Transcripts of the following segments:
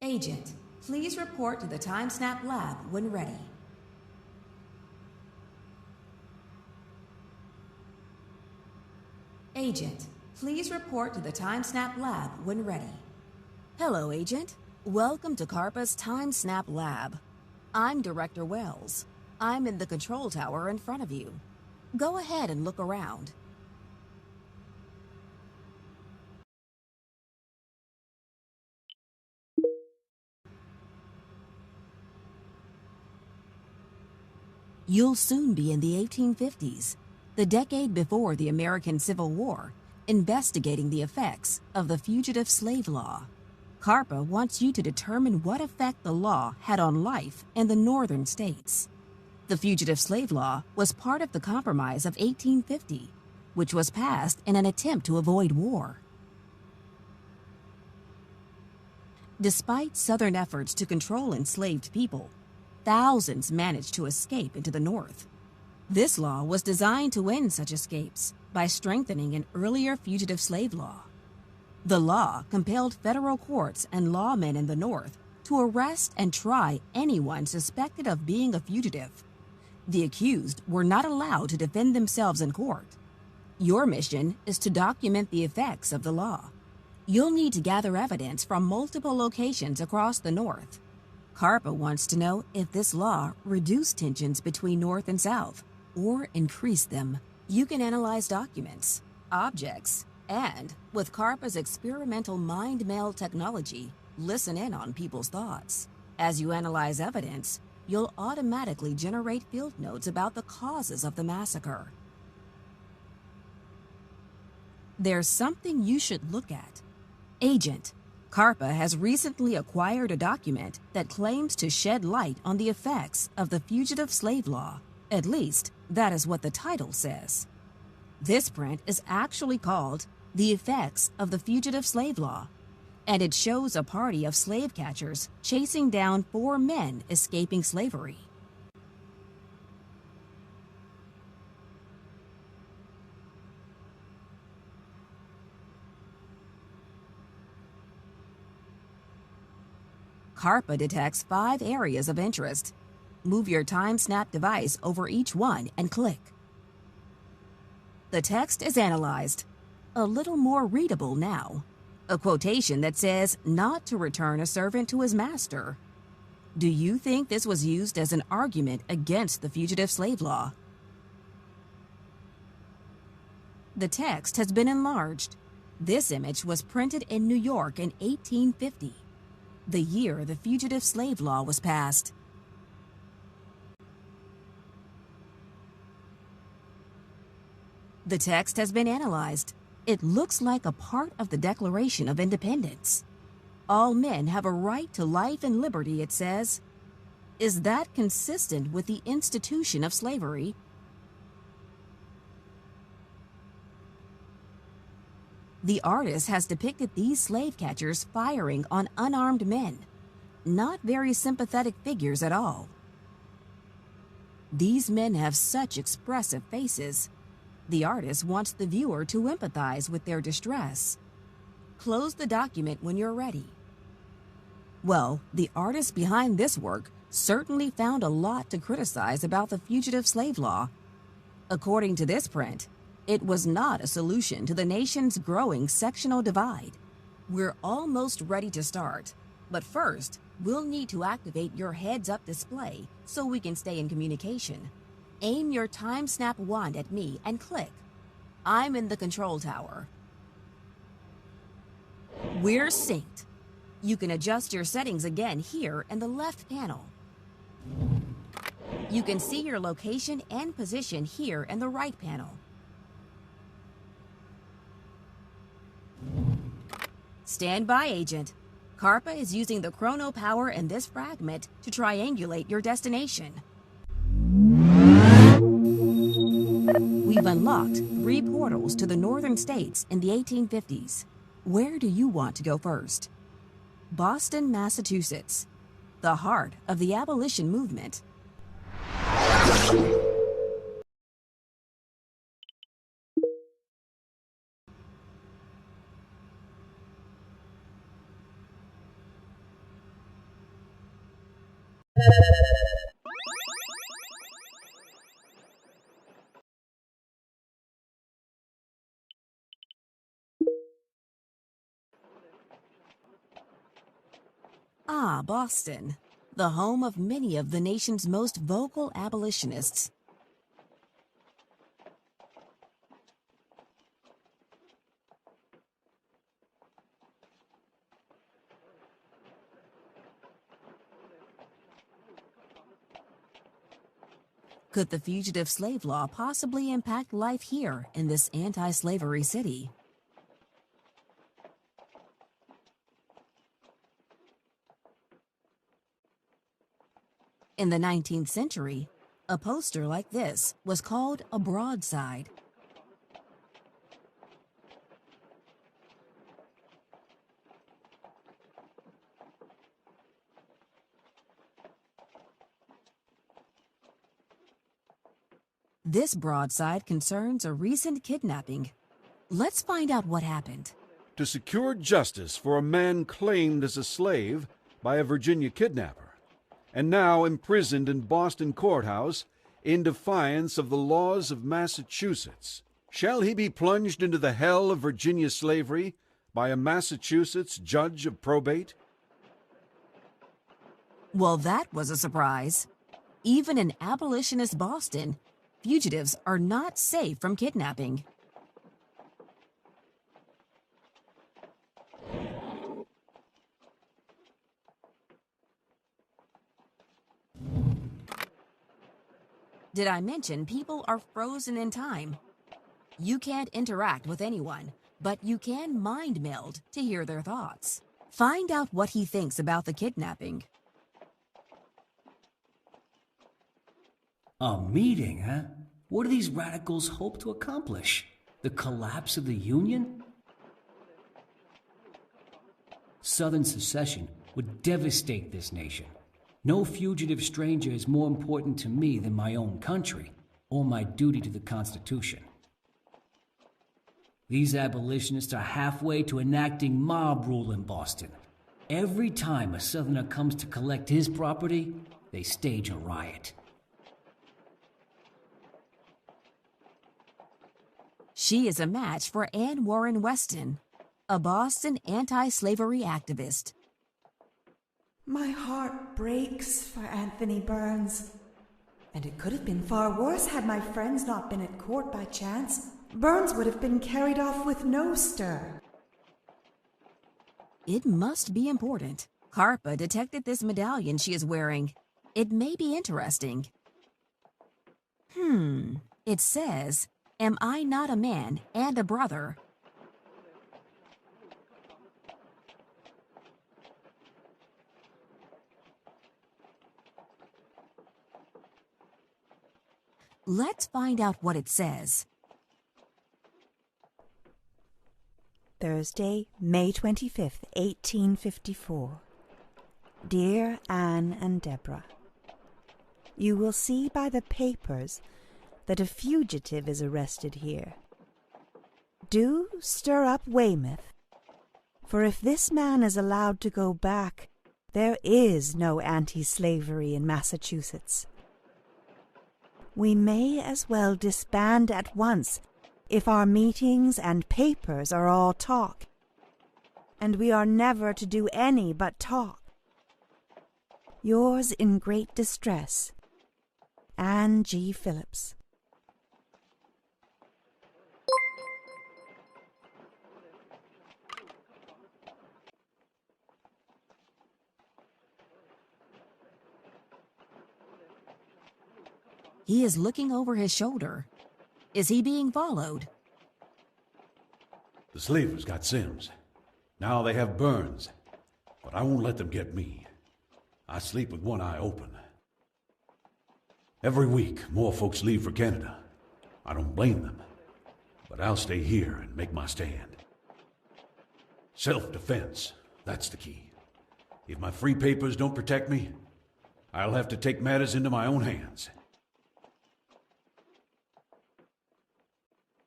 Agent, please report to the TimeSnap lab when ready. Agent, please report to the TimeSnap lab when ready. Hello, Agent. Welcome to CARPA's TimeSnap lab. I'm Director Wells. I'm in the control tower in front of you. Go ahead and look around. You'll soon be in the 1850s, the decade before the American Civil War, investigating the effects of the Fugitive Slave Law. CARPA wants you to determine what effect the law had on life in the northern states. The Fugitive Slave Law was part of the Compromise of 1850, which was passed in an attempt to avoid war. Despite Southern efforts to control enslaved people, thousands managed to escape into the North. This law was designed to end such escapes by strengthening an earlier fugitive slave law. The law compelled federal courts and lawmen in the North to arrest and try anyone suspected of being a fugitive. The accused were not allowed to defend themselves in court. Your mission is to document the effects of the law. You'll need to gather evidence from multiple locations across the North. CARPA wants to know if this law reduced tensions between North and South or increased them. You can analyze documents, objects, and, with CARPA's experimental mind meld technology, listen in on people's thoughts. As you analyze evidence, you'll automatically generate field notes about the causes of the massacre. There's something you should look at. Agent, CARPA has recently acquired a document that claims to shed light on the effects of the Fugitive Slave Law. At least, that is what the title says. This print is actually called The Effects of the Fugitive Slave Law, and it shows a party of slave catchers chasing down 4 men escaping slavery. CARPA detects 5 areas of interest. Move your TimeSnap device over each one and click. The text is analyzed. A little more readable now. A quotation that says not to return a servant to his master. Do you think this was used as an argument against the Fugitive Slave Law? The text has been enlarged. This image was printed in New York in 1850. The year the Fugitive Slave Law was passed. The text has been analyzed. It looks like a part of the Declaration of Independence. All men have a right to life and liberty, it says. Is that consistent with the institution of slavery? The artist has depicted these slave catchers firing on unarmed men. Not very sympathetic figures at all. These men have such expressive faces. The artist wants the viewer to empathize with their distress. Close the document when you're ready. Well, the artist behind this work certainly found a lot to criticize about the Fugitive Slave Law. According to this print, it was not a solution to the nation's growing sectional divide. We're almost ready to start, but first, we'll need to activate your heads-up display so we can stay in communication. Aim your TimeSnap wand at me and click. I'm in the control tower. We're synced. You can adjust your settings again here in the left panel. You can see your location and position here in the right panel. Stand by, Agent. CARPA is using the chrono power in this fragment to triangulate your destination. We've unlocked 3 portals to the northern states in the 1850s. Where do you want to go first? Boston, Massachusetts, the heart of the abolition movement. Ah, Boston, the home of many of the nation's most vocal abolitionists. Could the fugitive slave law possibly impact life here in this anti-slavery city? In the 19th century, a poster like this was called a broadside. This broadside concerns a recent kidnapping. Let's find out what happened. To secure justice for a man claimed as a slave by a Virginia kidnapper, and now imprisoned in Boston courthouse in defiance of the laws of Massachusetts. Shall he be plunged into the hell of Virginia slavery by a Massachusetts judge of probate? Well, that was a surprise. Even in abolitionist Boston, fugitives are not safe from kidnapping. Did I mention people are frozen in time? You can't interact with anyone, but you can mind meld to hear their thoughts. Find out what he thinks about the kidnapping. A meeting, huh? What do these radicals hope to accomplish? The collapse of the Union? Southern secession would devastate this nation. No fugitive stranger is more important to me than my own country or my duty to the Constitution. These abolitionists are halfway to enacting mob rule in Boston. Every time a Southerner comes to collect his property, they stage a riot. She is a match for Anne Warren Weston, a Boston anti-slavery activist. My heart breaks for Anthony Burns. And it could have been far worse had my friends not been at court by chance. Burns would have been carried off with no stir. It must be important. Harpa detected this medallion she is wearing. It may be interesting. It says, "Am I not a man and a brother?" Let's find out what it says. Thursday, May 25th, 1854. Dear Anne and Deborah, you will see by the papers that a fugitive is arrested here. Do stir up Weymouth, for if this man is allowed to go back, there is no anti-slavery in Massachusetts. We may as well disband at once if our meetings and papers are all talk, and we are never to do any but talk. Yours in great distress, Anne G. Phillips. He is looking over his shoulder. Is he being followed? The slavers got Sims. Now they have Burns. But I won't let them get me. I sleep with one eye open. Every week, more folks leave for Canada. I don't blame them. But I'll stay here and make my stand. Self-defense, that's the key. If my free papers don't protect me, I'll have to take matters into my own hands.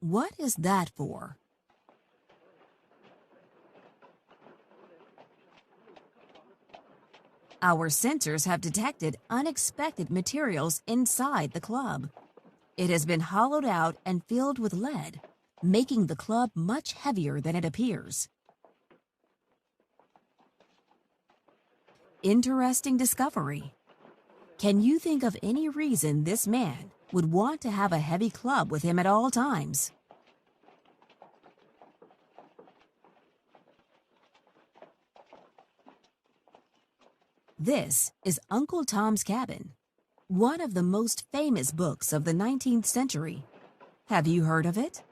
What is that for? Our sensors have detected unexpected materials inside the club. It has been hollowed out and filled with lead, making the club much heavier than it appears. Interesting discovery. Can you think of any reason this man would want to have a heavy club with him at all times? This is Uncle Tom's Cabin, one of the most famous books of the 19th century. Have you heard of it?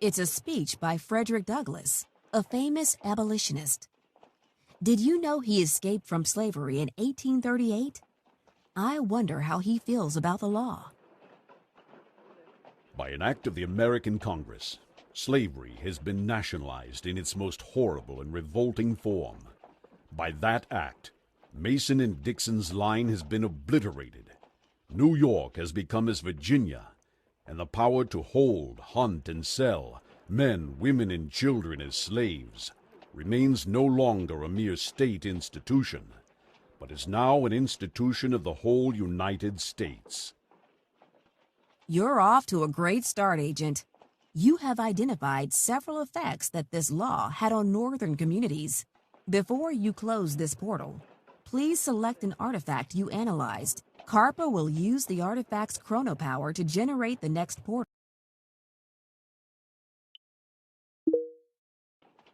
It's a speech by Frederick Douglass, a famous abolitionist. Did you know he escaped from slavery in 1838? I wonder how he feels about the law. By an act of the American Congress, slavery has been nationalized in its most horrible and revolting form. By that act, Mason and Dixon's line has been obliterated. New York has become as Virginia, and the power to hold, hunt, and sell men, women, and children as slaves remains no longer a mere state institution, but is now an institution of the whole United States. You're off to a great start, Agent. You have identified several effects that this law had on northern communities. Before you close this portal, please select an artifact you analyzed. CARPA will use the artifact's chronopower to generate the next portal.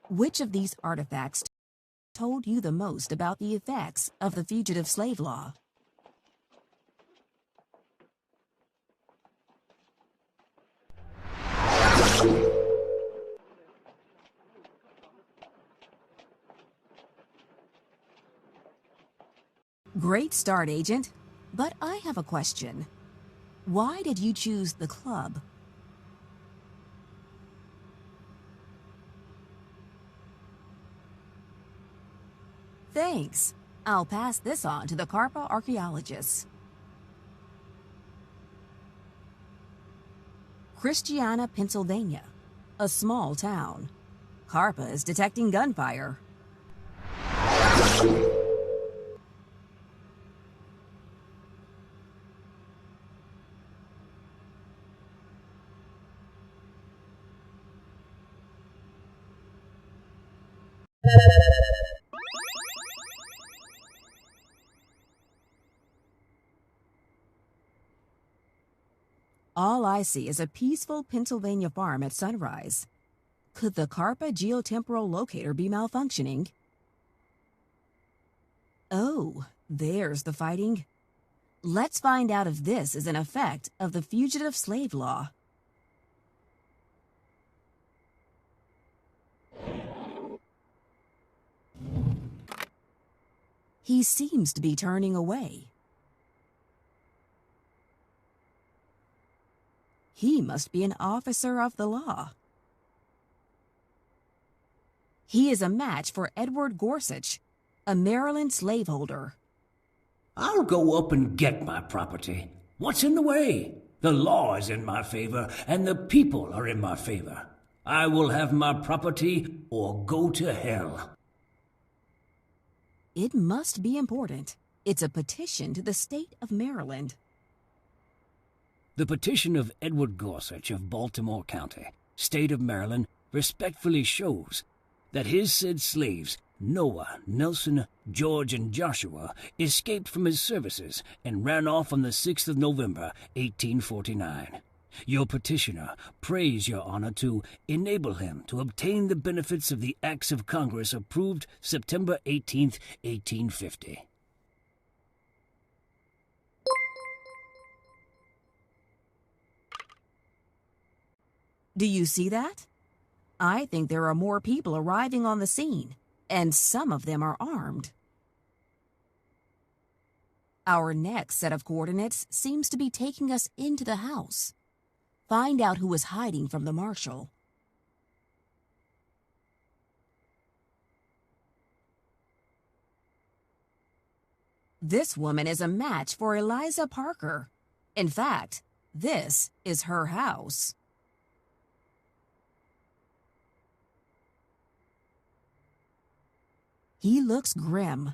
Which of these artifacts told you the most about the effects of the fugitive slave law? Great start, Agent. But I have a question. Why did you choose the club? Thanks. I'll pass this on to the CARPA archaeologists. Christiana, Pennsylvania, a small town. CARPA is detecting gunfire. All I see is a peaceful Pennsylvania farm at sunrise. Could the CARPA geotemporal locator be malfunctioning? Oh, there's the fighting. Let's find out if this is an effect of the fugitive slave law. He seems to be turning away. He must be an officer of the law. He is a match for Edward Gorsuch, a Maryland slaveholder. I'll go up and get my property. What's in the way? The law is in my favor, and the people are in my favor. I will have my property or go to hell. It must be important. It's a petition to the state of Maryland. The petition of Edward Gorsuch of Baltimore County, state of Maryland, respectfully shows that his said slaves, Noah, Nelson, George, and Joshua, escaped from his services and ran off on the 6th of November, 1849. Your petitioner prays your honor to enable him to obtain the benefits of the acts of Congress approved September 18th, 1850. Do you see that? I think there are more people arriving on the scene, and some of them are armed. Our next set of coordinates seems to be taking us into the house. Find out who is hiding from the marshal. This woman is a match for Eliza Parker. In fact, this is her house. He looks grim.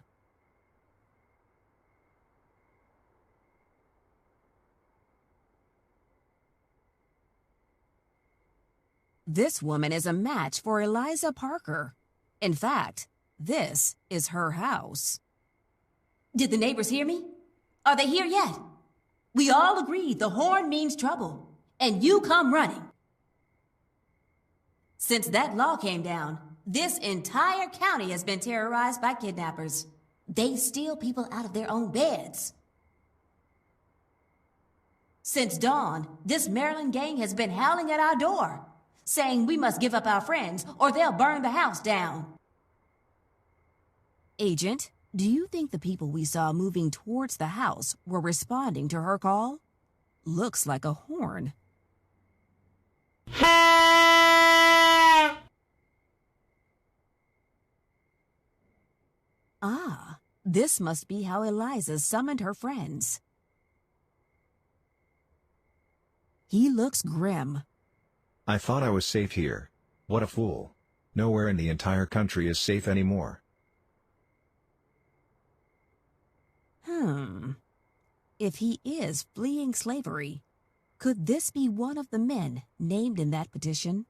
This woman is a match for Eliza Parker. In fact, this is her house. Did the neighbors hear me? Are they here yet? We all agreed the horn means trouble, and you come running. Since that law came down, this entire county has been terrorized by kidnappers. They steal people out of their own beds. Since dawn, this Maryland gang has been howling at our door, saying we must give up our friends or they'll burn the house down. Agent, do you think the people we saw moving towards the house were responding to her call? Looks like a horn. Ah, this must be how Eliza summoned her friends. He looks grim. I thought I was safe here. What a fool. Nowhere in the entire country is safe anymore. If he is fleeing slavery, could this be one of the men named in that petition?